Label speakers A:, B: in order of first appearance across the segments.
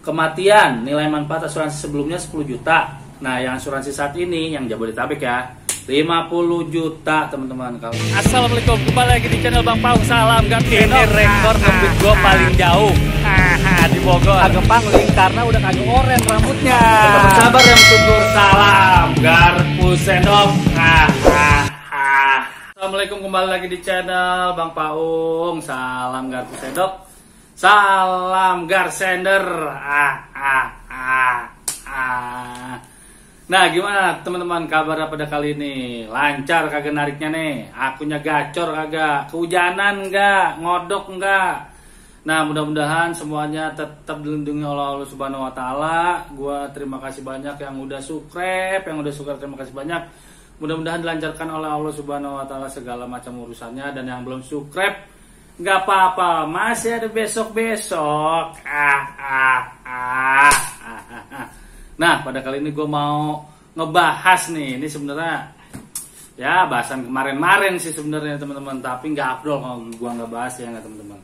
A: kematian, nilai manfaat asuransi sebelumnya 10 juta. Nah, yang asuransi saat ini yang Jabodetabek ya 50 juta teman-teman.
B: Assalamualaikum, kembali lagi di channel Bang Paung. Salam gak ini rekor ngebut gue paling jauh di Bogor.
A: Agak pangling karena udah kagak oren rambutnya. Tetap sabar yang tunggu. Salam garpu sendok. Assalamualaikum, kembali lagi di channel Bang Paung. Salam garpu sendok. Salam garsender. Nah, gimana teman-teman kabar pada kali ini? Lancar kagak nariknya nih? Akunya gacor kagak? Kehujanan enggak? Ngodok enggak? Nah, mudah-mudahan semuanya tetap dilindungi oleh Allah Subhanahu wa taala. Gua terima kasih banyak yang udah subscribe, terima kasih banyak. Mudah-mudahan dilancarkan oleh Allah Subhanahu wa taala segala macam urusannya, dan yang belum subscribe nggak apa-apa, masih ada besok-besok. Nah, pada kali ini gue mau ngebahas nih. Ini sebenarnya ya bahasan kemarin-marin sih sebenarnya teman-teman, tapi nggak afdol kalau gue nggak bahas ya nggak teman-teman.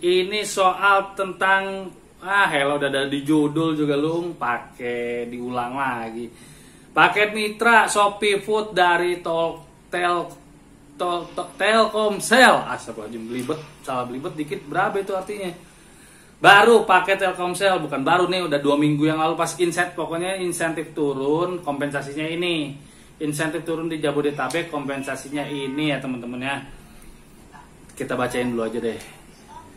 A: Ini soal tentang hello, udah ada di judul juga lu pakai diulang lagi. Paket mitra Shopee Food dari Telkomsel. Astagfirullahaladzim, belibet, salah belibet dikit. Berapa itu artinya? Baru paket Telkomsel, bukan baru nih, udah 2 minggu yang lalu pas pokoknya insentif turun, kompensasinya ini. Insentif turun di Jabodetabek, kompensasinya ini ya teman-teman ya. Kita bacain dulu aja deh.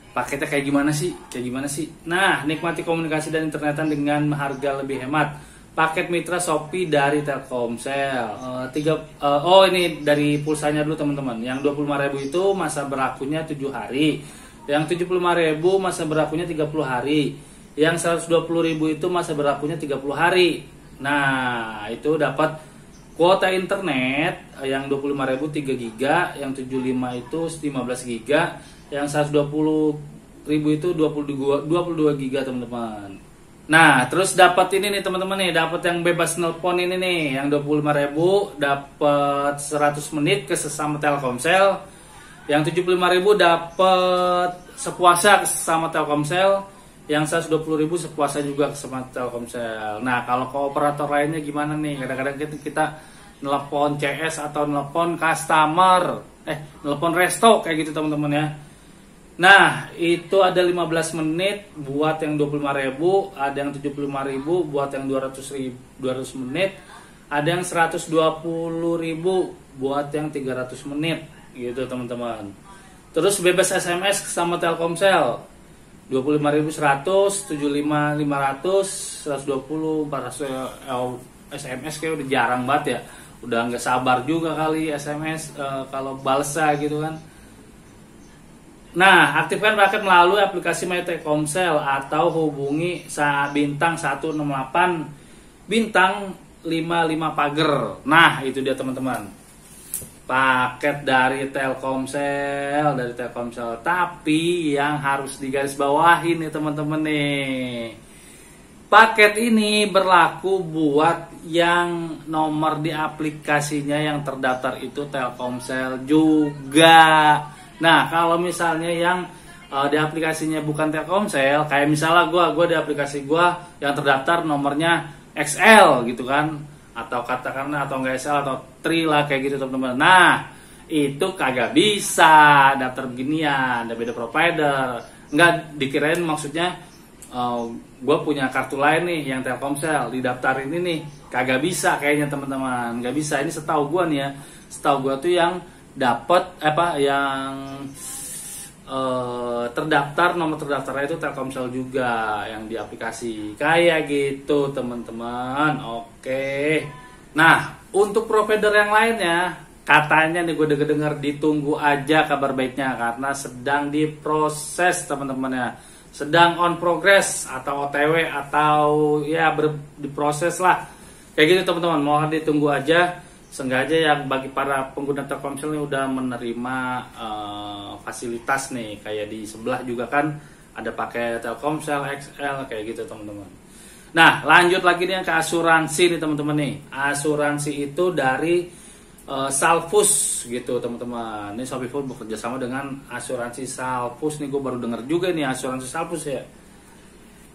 A: Paketnya kayak gimana sih? Nah, nikmati komunikasi dan internetan dengan harga lebih hemat. Paket mitra Shopee dari Telkomsel. Ini dari pulsanya dulu teman-teman. Yang 25.000 itu masa berlakunya 7 hari. Yang 75.000 masa berlakunya 30 hari. Yang 120.000 itu masa berlakunya 30 hari. Nah, itu dapat kuota internet yang 25.000 3 GB, yang 75 itu 15 GB, yang 120.000 itu 22 GB teman-teman. Nah, terus dapat ini nih teman-teman nih, dapat yang bebas nelpon ini nih, yang 25.000 dapat 100 menit ke sesama Telkomsel, yang 75.000 dapat sepuasa ke sesama Telkomsel, yang 120.000 sepuasa juga ke sesama Telkomsel. Nah, kalau ke operator lainnya gimana nih? Kadang-kadang kita nelpon CS atau nelpon customer, nelpon resto kayak gitu teman-teman ya. Nah, itu ada 15 menit buat yang 25.000, ada yang 75.000 buat yang 200 menit, ada yang 120.000 buat yang 300 menit gitu teman-teman. Terus bebas SMS sama Telkomsel 25.100, 75.500, 120, 400 SMS kayak udah jarang banget ya. Udah nggak sabar juga kali SMS kalau balsa gitu kan. Nah, aktifkan paket melalui aplikasi My Telkomsel atau hubungi bintang 168 bintang 55 pager. Nah, itu dia teman-teman. Paket dari Telkomsel, tapi yang harus digarisbawahi nih teman-teman nih. Paket ini berlaku buat yang nomor di aplikasinya yang terdaftar itu Telkomsel juga. Nah, kalau misalnya yang di aplikasinya bukan Telkomsel, kayak misalnya gue di aplikasi gue yang terdaftar nomornya XL gitu kan, atau katakanlah atau enggak XL atau Tri lah kayak gitu teman-teman. Nah, itu kagak bisa daftar beginian, ada beda provider. Enggak dikirain maksudnya gue punya kartu lain nih yang Telkomsel didaftarin ini nih, kagak bisa kayaknya teman-teman, nggak bisa. Ini setahu gue nih ya, setahu gue tuh yang dapat yang terdaftar, nomor terdaftarnya itu Telkomsel juga yang di aplikasi kayak gitu teman-teman. Oke. Nah, untuk provider yang lainnya katanya nih gue dengar ditunggu aja kabar baiknya karena sedang diproses teman-teman ya, sedang on progress atau OTW atau ya diproses lah kayak gitu teman-teman. Mohon ditunggu aja. Sengaja yang bagi para pengguna Telkomsel ini udah menerima fasilitas nih, kayak di sebelah juga kan ada pakai Telkomsel XL kayak gitu teman-teman. Nah, lanjut lagi nih ke asuransi nih teman-teman nih. Asuransi itu dari Salfus gitu teman-teman. Ini Shopee Food bekerja sama dengan asuransi Salfus nih, gue baru dengar juga nih asuransi Salfus ya.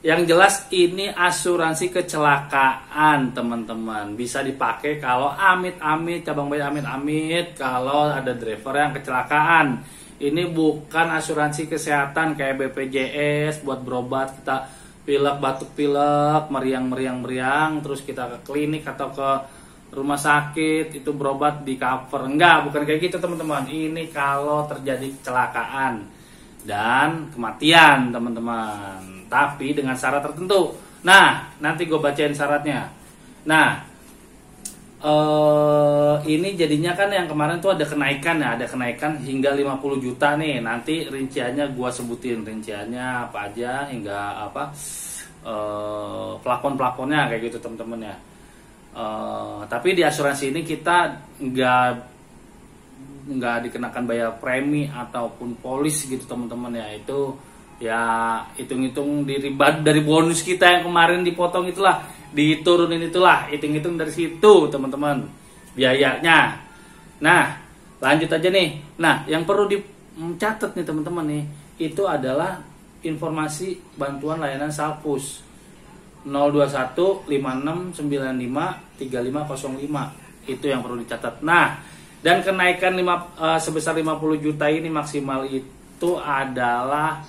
A: Yang jelas ini asuransi kecelakaan teman-teman. Bisa dipakai kalau amit-amit, cabang bayi amit-amit, kalau ada driver yang kecelakaan. Ini bukan asuransi kesehatan kayak BPJS buat berobat kita pilek, batuk pilek, meriang, terus kita ke klinik atau ke rumah sakit itu berobat di cover. Enggak, bukan kayak gitu teman-teman. Ini kalau terjadi kecelakaan dan kematian teman-teman, tapi dengan syarat tertentu. Nah, nanti gue bacain syaratnya. Nah, ini jadinya kan yang kemarin tuh ada kenaikan ya, ada kenaikan hingga 50 juta nih. Nanti rinciannya gue sebutin rinciannya apa aja hingga apa plafon-plafonnya kayak gitu teman-teman ya. Tapi di asuransi ini kita nggak dikenakan bayar premi ataupun polis gitu teman-teman ya. Itu ya hitung-hitung dari bonus kita yang kemarin dipotong itulah, diturunin itulah, hitung-hitung dari situ teman-teman biayanya. Nah, lanjut aja nih. Nah, yang perlu dicatat nih teman-teman nih, itu adalah informasi bantuan layanan Salpus 021 56 95 3505. Itu yang perlu dicatat. Nah, dan kenaikan sebesar 50 juta ini maksimal itu adalah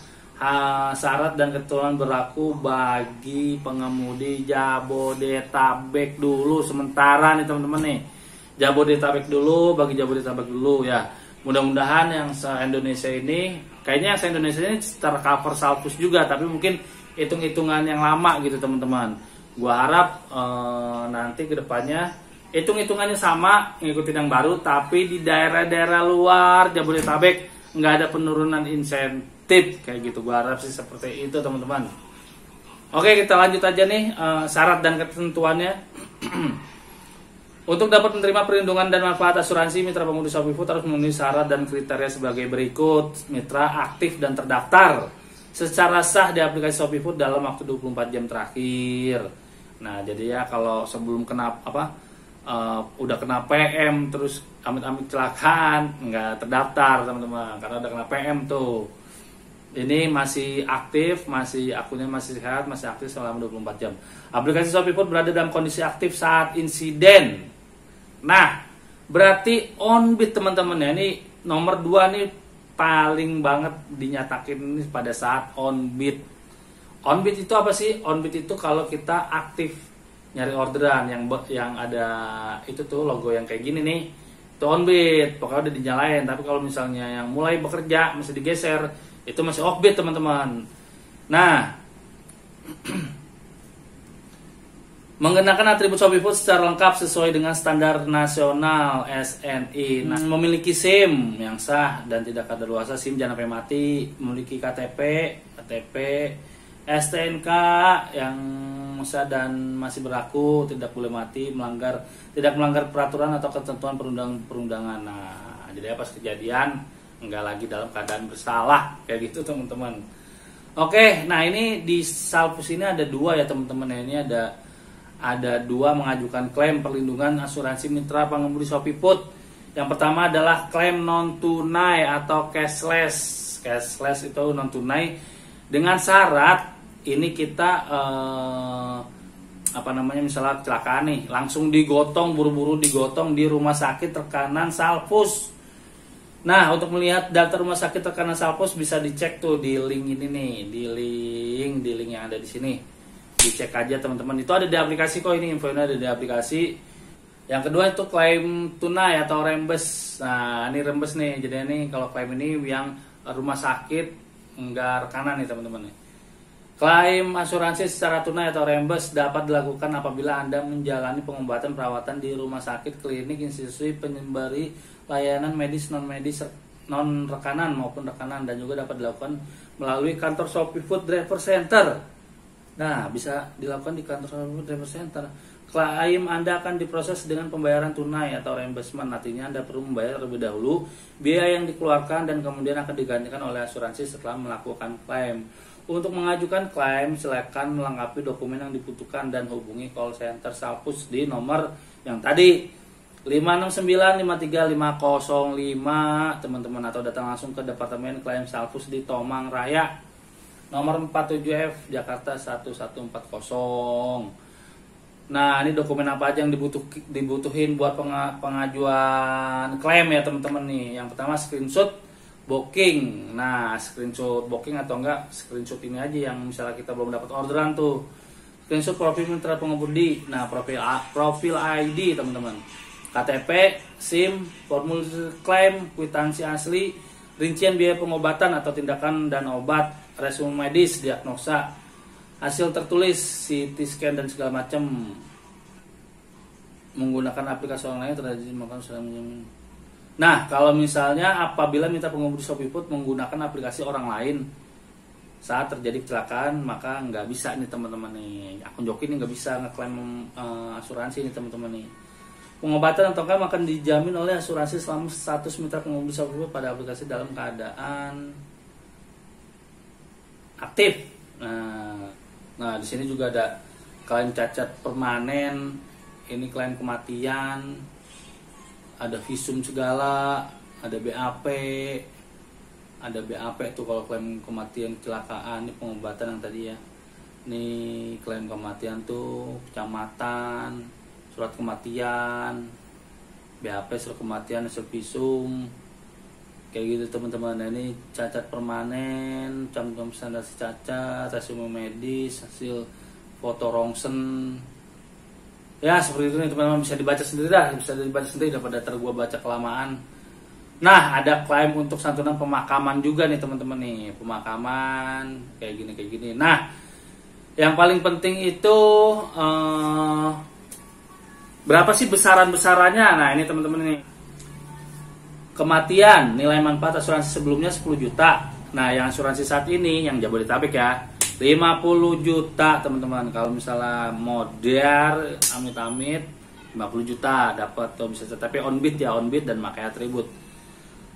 A: syarat dan ketentuan berlaku bagi pengemudi Jabodetabek dulu sementara nih teman-teman nih. Jabodetabek dulu, bagi Jabodetabek dulu ya. Mudah-mudahan yang se-Indonesia ini, kayaknya yang se-Indonesia ini tercover Salpus juga, tapi mungkin hitung-hitungan yang lama gitu teman-teman. Gua harap nanti kedepannya hitung-hitungannya sama, ngikutin yang baru, tapi di daerah-daerah luar Jabodetabek nggak ada penurunan insentif kayak gitu. Gua harap sih seperti itu teman-teman. Oke, kita lanjut aja nih syarat dan ketentuannya. Untuk dapat menerima perlindungan dan manfaat asuransi, mitra pengemudi ShopeeFood harus memenuhi syarat dan kriteria sebagai berikut. Mitra aktif dan terdaftar secara sah di aplikasi ShopeeFood dalam waktu 24 jam terakhir. Nah, jadi ya kalau sebelum kena udah kena PM terus amit-amit kecelakaan nggak terdaftar teman-teman, karena udah kena PM tuh. Ini masih aktif, akunnya masih sehat, masih aktif selama 24 jam. Aplikasi ShopeeFood berada dalam kondisi aktif saat insiden. Nah, berarti on beat teman-teman ya. Ini nomor 2 nih paling banget dinyatakin ini pada saat on beat. On beat itu apa sih? On beat itu kalau kita aktif nyari orderan yang ada itu tuh logo yang kayak gini nih, itu on beat, pokoknya udah dinyalain. Tapi kalau misalnya yang mulai bekerja masih digeser, itu masih off beat teman-teman. Nah, menggunakan atribut ShopeeFood secara lengkap sesuai dengan standar nasional SNI. Nah, memiliki SIM yang sah dan tidak kadaluarsa, SIM jangan sampai mati, memiliki KTP, STNK yang sah dan masih berlaku, tidak boleh mati, tidak melanggar peraturan atau ketentuan perundangan. Nah, jadi pas kejadian enggak lagi dalam keadaan bersalah kayak gitu teman-teman. Oke, nah ini di Salpus ini ada 2 ya teman-teman ya. Ini ada 2 mengajukan klaim perlindungan asuransi mitra pengemudi ShopeeFood. Yang pertama adalah klaim non tunai atau cashless. Cashless itu non tunai dengan syarat ini kita misalnya kecelakaan nih, langsung digotong, buru-buru digotong di rumah sakit terkanan Salpus. Nah, untuk melihat data rumah sakit terkanan Salpus bisa dicek tuh di link ini nih, di link yang ada di sini. Dicek aja teman-teman. Itu ada di aplikasi kok, ini infonya ada di aplikasi. Yang kedua itu klaim tunai atau rembes. Nah, ini rembes nih. Jadi ini kalau klaim ini yang rumah sakit enggak rekanan nih teman-teman nih. Klaim asuransi secara tunai atau rembes dapat dilakukan apabila Anda menjalani pengobatan perawatan di rumah sakit, klinik, institusi penyembari layanan medis, non-medis, non-rekanan maupun rekanan, dan juga dapat dilakukan melalui kantor ShopeeFood Driver Center. Nah, bisa dilakukan di kantor ShopeeFood Driver Center. Klaim Anda akan diproses dengan pembayaran tunai atau reimbursement. Artinya Anda perlu membayar terlebih dahulu biaya yang dikeluarkan dan kemudian akan digantikan oleh asuransi setelah melakukan klaim. Untuk mengajukan klaim, silakan melengkapi dokumen yang dibutuhkan dan hubungi call center Salpus di nomor yang tadi 569535505 teman-teman, atau datang langsung ke Departemen Klaim Salpus di Tomang Raya. nomor 47F Jakarta 1140. Nah, ini dokumen apa aja yang dibutuhin buat pengajuan klaim ya teman-teman nih. Yang pertama screenshot booking. Nah, screenshot booking atau enggak screenshot ini aja yang misalnya kita belum dapat orderan tuh. Screenshot profil mitra pengemudi. Nah, profil ID teman-teman. KTP, SIM, formulir klaim, kwitansi asli, rincian biaya pengobatan atau tindakan dan obat, resume medis, diagnosa, hasil tertulis, CT scan dan segala macam. Menggunakan aplikasi online terjadi makan sudah menjamin. Nah, kalau misalnya apabila minta pengemudi ShopeeFood menggunakan aplikasi orang lain saat terjadi kecelakaan, maka nggak bisa nih teman-teman nih. Akun joki ini nggak bisa ngeklaim asuransi nih teman-teman nih. Pengobatan atau klaim akan dijamin oleh asuransi selama status mitra pengemudi ShopeeFood pada aplikasi dalam keadaan aktif. Nah, di sini juga ada klaim cacat permanen, ini klaim kematian, ada visum segala, ada BAP tuh kalau klaim kematian kecelakaan. Ini pengobatan yang tadi ya. Ini klaim kematian tuh kecamatan, surat kematian, BAP, surat kematian, hasil visum, kayak gitu teman-teman. Nah, ini cacat permanen, jam-jam standarisasi cacat, resume medis, hasil foto rongsen. Ya seperti itu nih teman-teman, bisa dibaca sendiri daripada gua baca kelamaan. Nah, ada klaim untuk santunan pemakaman juga nih teman-teman nih, pemakaman kayak gini. Nah, yang paling penting itu berapa sih besarannya? Nah, ini teman-teman nih. Kematian, nilai manfaat asuransi sebelumnya 10 juta. Nah, yang asuransi saat ini yang Jabodetabek ya, 50 juta teman-teman. Kalau misalnya modern amit-amit 50 juta dapat tuh bisa, tapi on bid dan pakai atribut.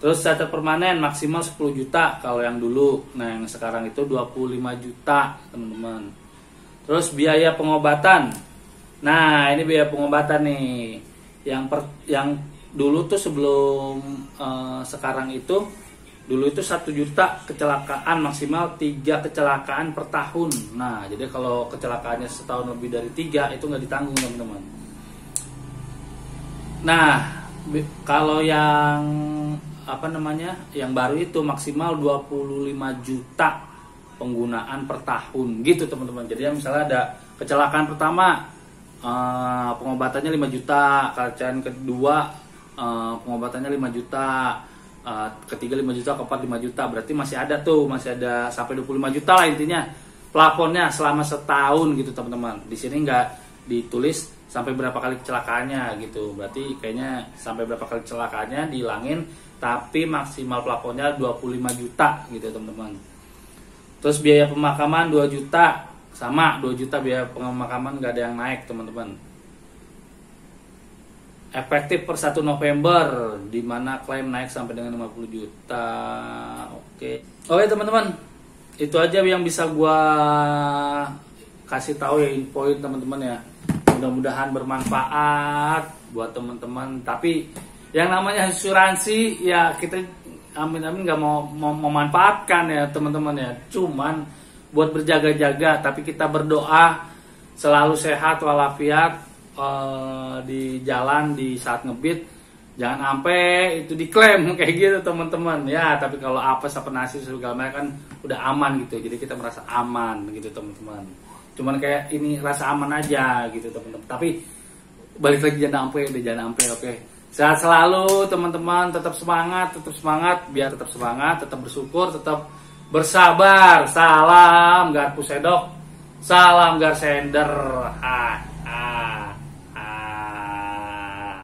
A: Terus cacat permanen maksimal 10 juta kalau yang dulu. Nah, yang sekarang itu 25 juta teman-teman. Terus biaya pengobatan. Nah, ini biaya pengobatan nih. Yang dulu tuh sebelum sekarang itu, dulu itu 1 juta kecelakaan, maksimal 3 kecelakaan per tahun. Nah, jadi kalau kecelakaannya setahun lebih dari 3 itu nggak ditanggung teman-teman. Nah, kalau yang yang baru itu maksimal 25 juta penggunaan per tahun gitu teman-teman. Jadi misalnya ada kecelakaan pertama, pengobatannya 5 juta, kecelakaan kedua pengobatannya 5 juta, ketiga 5 juta, keempat 5 juta, berarti masih ada sampai 25 juta lah intinya plafonnya selama setahun gitu teman-teman. Di sini nggak ditulis sampai berapa kali kecelakaannya gitu, berarti kayaknya sampai berapa kali kecelakaannya dihilangin, tapi maksimal plafonnya 25 juta gitu teman-teman. Terus biaya pemakaman 2 juta, sama 2 juta biaya pemakaman, nggak ada yang naik teman-teman. Efektif per 1 November, di mana klaim naik sampai dengan 50 juta. Oke teman-teman, itu aja yang bisa gua kasih tahu ya, infoin teman-teman ya. Mudah-mudahan bermanfaat buat teman-teman. Tapi yang namanya asuransi ya, kita amin-amin nggak mau memanfaatkan ya teman-teman ya. Cuman buat berjaga-jaga, tapi kita berdoa selalu sehat walafiat di jalan di saat ngebit, jangan sampai itu diklaim kayak gitu teman-teman ya. Tapi kalau apes apa nasi segala macam kan udah aman gitu, jadi kita merasa aman gitu teman-teman. Cuman kayak ini rasa aman aja gitu teman-teman. Tapi balik lagi, jangan sampai. Oke. Sehat selalu teman-teman, tetap semangat, biar tetap semangat, tetap bersyukur, tetap bersabar. Salam Garpu Sedok, salam Garsender.